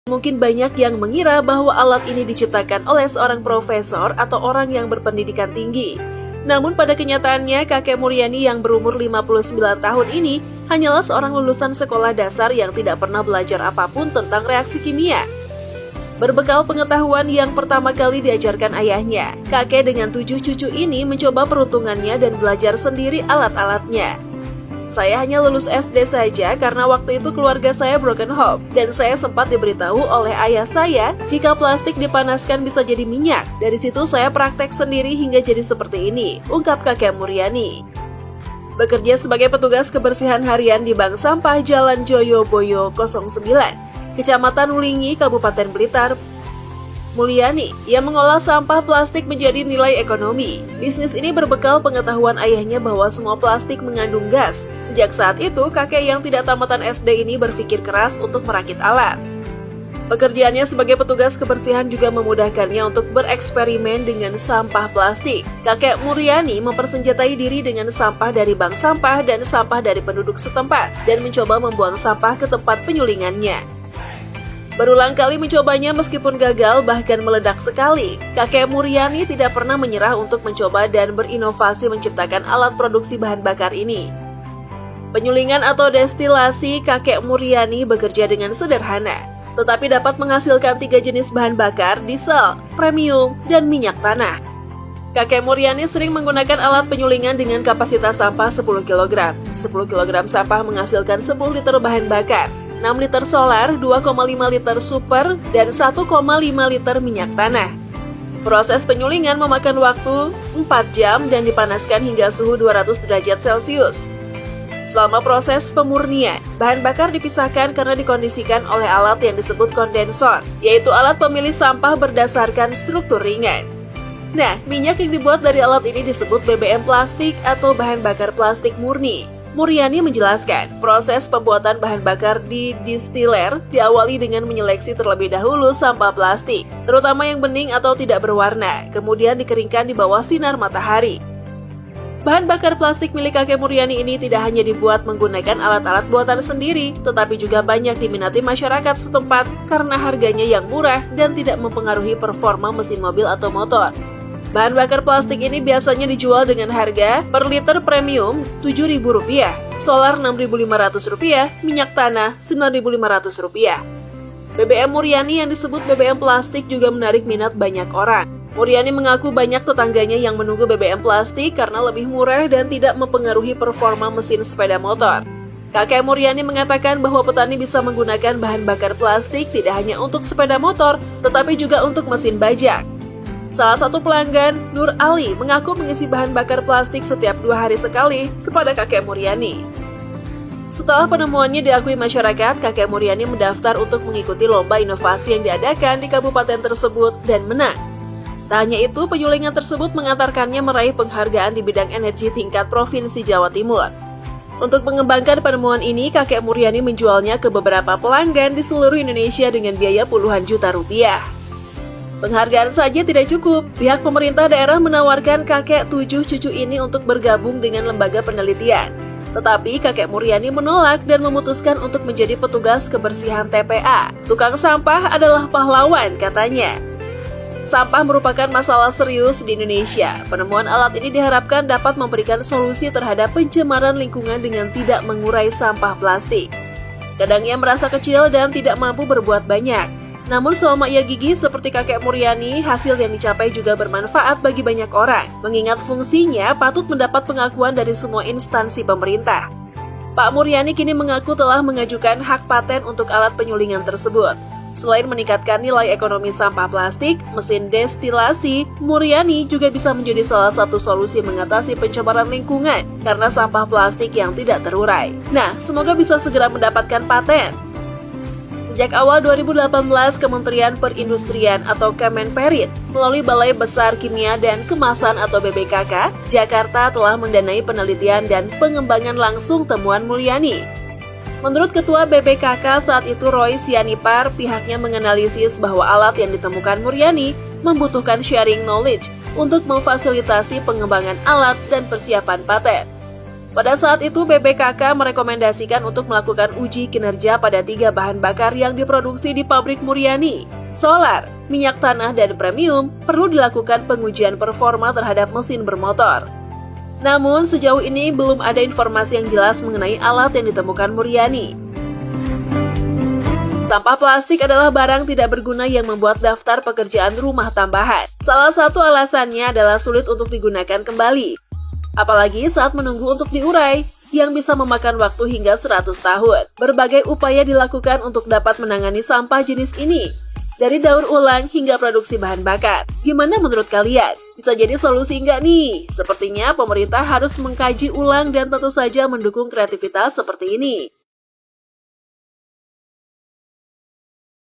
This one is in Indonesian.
Mungkin banyak yang mengira bahwa alat ini diciptakan oleh seorang profesor atau orang yang berpendidikan tinggi. Namun pada kenyataannya, kakek Muryani yang berumur 59 tahun ini hanyalah seorang lulusan sekolah dasar yang tidak pernah belajar apapun tentang reaksi kimia. Berbekal pengetahuan yang pertama kali diajarkan ayahnya, kakek dengan 7 cucu ini mencoba peruntungannya dan belajar sendiri alat-alatnya. Saya hanya lulus SD saja karena waktu itu keluarga saya broken home dan saya sempat diberitahu oleh ayah saya jika plastik dipanaskan bisa jadi minyak. Dari situ saya praktek sendiri hingga jadi seperti ini, ungkap kakek Muryani. Bekerja sebagai petugas kebersihan harian di Bank Sampah Jalan Joyoboyo 09, Kecamatan Wulingi, Kabupaten Blitar, Mulyani yang mengolah sampah plastik menjadi nilai ekonomi. Bisnis ini berbekal pengetahuan ayahnya bahwa semua plastik mengandung gas. Sejak saat itu, kakek yang tidak tamatan SD ini berpikir keras untuk merakit alat. Pekerjaannya sebagai petugas kebersihan juga memudahkannya untuk bereksperimen dengan sampah plastik. Kakek Muryani mempersenjatai diri dengan sampah dari bank sampah dan sampah dari penduduk setempat dan mencoba membuang sampah ke tempat penyulingannya. Berulang kali mencobanya meskipun gagal bahkan meledak sekali. Kakek Muryani tidak pernah menyerah untuk mencoba dan berinovasi menciptakan alat produksi bahan bakar ini. Penyulingan atau destilasi kakek Muryani bekerja dengan sederhana, tetapi dapat menghasilkan 3 jenis bahan bakar, diesel, premium, dan minyak tanah. Kakek Muryani sering menggunakan alat penyulingan dengan kapasitas sampah 10 kg. 10 kg sampah menghasilkan 10 liter bahan bakar, 6 liter solar, 2,5 liter super, dan 1,5 liter minyak tanah. Proses penyulingan memakan waktu 4 jam dan dipanaskan hingga suhu 200 derajat Celcius. Selama proses pemurnian, bahan bakar dipisahkan karena dikondisikan oleh alat yang disebut kondensor, yaitu alat pemilih sampah berdasarkan struktur ringan. Nah, minyak yang dibuat dari alat ini disebut BBM plastik atau bahan bakar plastik murni. Muryani menjelaskan, proses pembuatan bahan bakar di distiller diawali dengan menyeleksi terlebih dahulu sampah plastik, terutama yang bening atau tidak berwarna, kemudian dikeringkan di bawah sinar matahari. Bahan bakar plastik milik kakek Muryani ini tidak hanya dibuat menggunakan alat-alat buatan sendiri, tetapi juga banyak diminati masyarakat setempat karena harganya yang murah dan tidak mempengaruhi performa mesin mobil atau motor. Bahan bakar plastik ini biasanya dijual dengan harga per liter premium Rp7.000, solar Rp6.500, minyak tanah Rp9.500. BBM Muryani yang disebut BBM plastik juga menarik minat banyak orang. Muryani mengaku banyak tetangganya yang menunggu BBM plastik karena lebih murah dan tidak mempengaruhi performa mesin sepeda motor. Kakek Muryani mengatakan bahwa petani bisa menggunakan bahan bakar plastik tidak hanya untuk sepeda motor, tetapi juga untuk mesin bajak. Salah satu pelanggan, Nur Ali, mengaku mengisi bahan bakar plastik setiap 2 hari sekali kepada kakek Muryani. Setelah penemuannya diakui masyarakat, kakek Muryani mendaftar untuk mengikuti lomba inovasi yang diadakan di kabupaten tersebut dan menang. Tak hanya itu, penyulingan tersebut mengantarkannya meraih penghargaan di bidang energi tingkat Provinsi Jawa Timur. Untuk mengembangkan penemuan ini, kakek Muryani menjualnya ke beberapa pelanggan di seluruh Indonesia dengan biaya puluhan juta rupiah. Penghargaan saja tidak cukup, pihak pemerintah daerah menawarkan kakek 7 cucu ini untuk bergabung dengan lembaga penelitian. Tetapi kakek Muryani menolak dan memutuskan untuk menjadi petugas kebersihan TPA. Tukang sampah adalah pahlawan, katanya. Sampah merupakan masalah serius di Indonesia. Penemuan alat ini diharapkan dapat memberikan solusi terhadap pencemaran lingkungan dengan tidak mengurai sampah plastik. Kadang ia merasa kecil dan tidak mampu berbuat banyak. Namun selama ia gigih seperti kakek Muryani, hasil yang dicapai juga bermanfaat bagi banyak orang, mengingat fungsinya patut mendapat pengakuan dari semua instansi pemerintah. Pak Muryani kini mengaku telah mengajukan hak paten untuk alat penyulingan tersebut. Selain meningkatkan nilai ekonomi sampah plastik, mesin destilasi, Muryani juga bisa menjadi salah satu solusi mengatasi pencemaran lingkungan karena sampah plastik yang tidak terurai. Nah, semoga bisa segera mendapatkan paten. Sejak awal 2018, Kementerian Perindustrian atau Kemenperin melalui Balai Besar Kimia dan Kemasan atau BBKK, Jakarta telah mendanai penelitian dan pengembangan langsung temuan Muryani. Menurut Ketua BBKK saat itu Roy Sianipar, pihaknya menganalisis bahwa alat yang ditemukan Muryani membutuhkan sharing knowledge untuk memfasilitasi pengembangan alat dan persiapan paten. Pada saat itu BPKK merekomendasikan untuk melakukan uji kinerja pada 3 bahan bakar yang diproduksi di pabrik Muryani. Solar, minyak tanah, dan premium perlu dilakukan pengujian performa terhadap mesin bermotor. Namun sejauh ini belum ada informasi yang jelas mengenai alat yang ditemukan Muryani. Sampah plastik adalah barang tidak berguna yang membuat daftar pekerjaan rumah tambahan. Salah satu alasannya adalah sulit untuk digunakan kembali. Apalagi saat menunggu untuk diurai, yang bisa memakan waktu hingga 100 tahun. Berbagai upaya dilakukan untuk dapat menangani sampah jenis ini, dari daur ulang hingga produksi bahan bakar. Gimana menurut kalian? Bisa jadi solusi nggak nih? Sepertinya pemerintah harus mengkaji ulang dan tentu saja mendukung kreativitas seperti ini.